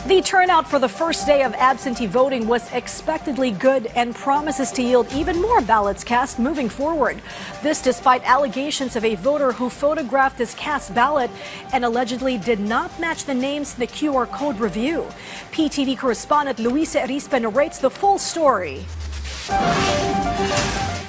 The turnout for the first day of absentee voting was expectedly good and promises to yield even more ballots cast moving forward. This despite allegations of a voter who photographed his cast ballot and allegedly did not match the names in the QR code review. PTV correspondent Luisa Erispe narrates the full story.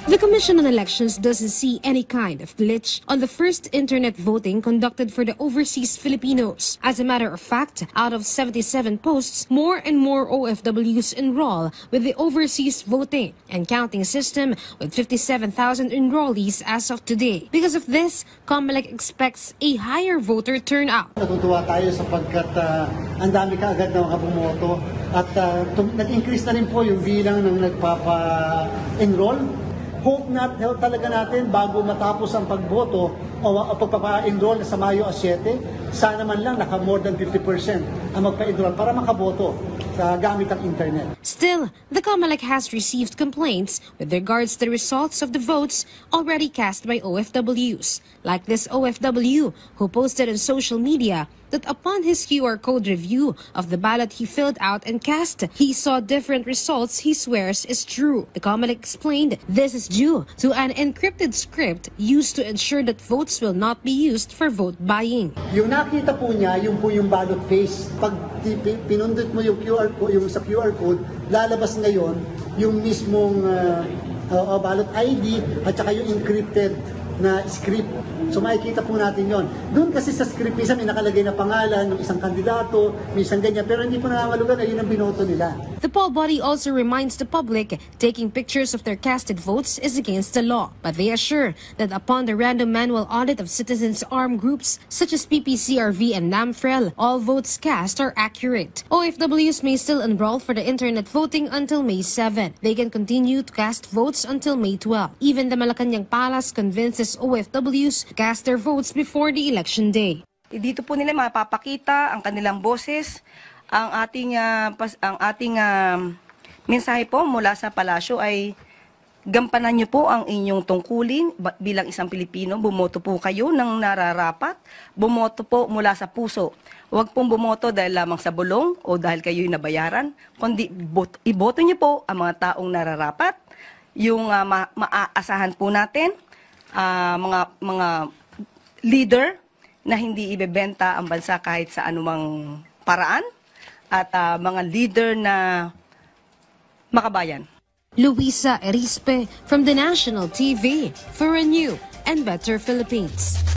The Commission on Elections doesn't see any kind of glitch on the first internet voting conducted for the overseas Filipinos. As a matter of fact, out of 77 posts, more and more OFWs enroll with the overseas voting and counting system with 57,000 enrollees as of today. Because of this, COMELEC expects a higher voter turnout. Natutuwa tayo sapagkat ang dami kaagad na mga bumoto at nag-increase na rin po yung bilang ng nagpapa-enroll. Hope talaga natin bago matapos ang pagboto o pagpapa-enroll sa Mayo 7, sana man lang naka more than 50% ang magpa-enroll para makaboto sa gamit ang internet. Still, the COMELEC has received complaints with regards to the results of the votes already cast by OFWs, like this OFW who posted on social media that upon his QR code review of the ballot he filled out and cast, he saw different results he swears is true. The COMELEC explained this is due to an encrypted script used to ensure that votes will not be used for vote buying. Yung nakita po niya, yung ballot face. Pag pinundot mo yung sa QR code, lalabas ngayon yung mismong ballot ID at saka yung encrypted na script. So makikita po natin yon. Doon kasi sa script, minsan may nakalagay na pangalan ng isang kandidato, minsan ganyan, pero hindi po nangangahulugan na yun ang binoto nila. The poll body also reminds the public taking pictures of their casted votes is against the law. But they assure that upon the random manual audit of citizens' armed groups such as PPCRV and NAMFREL, all votes cast are accurate. OFWs may still enroll for the internet voting until May 7. They can continue to cast votes until May 12. Even the Malacanang Palace convinces OFWs to cast their votes before the election day. Dito po nila mapapakita ang kanilang boses, ang ating mensahe po mula sa palasyo ay gampanan niyo po ang inyong tungkulin bilang isang Pilipino. Bumoto po kayo ng nararapat, bumoto po mula sa puso. Huwag pong bumoto dahil lamang sa bulong o dahil kayo'y nabayaran, kundi iboto niyo po ang mga taong nararapat, yung maaasahan po natin, mga leader na hindi ibebenta ang bansa kahit sa anumang paraan at mga leader na makabayan. Luisa Erispe from the National TV for a new and better Philippines.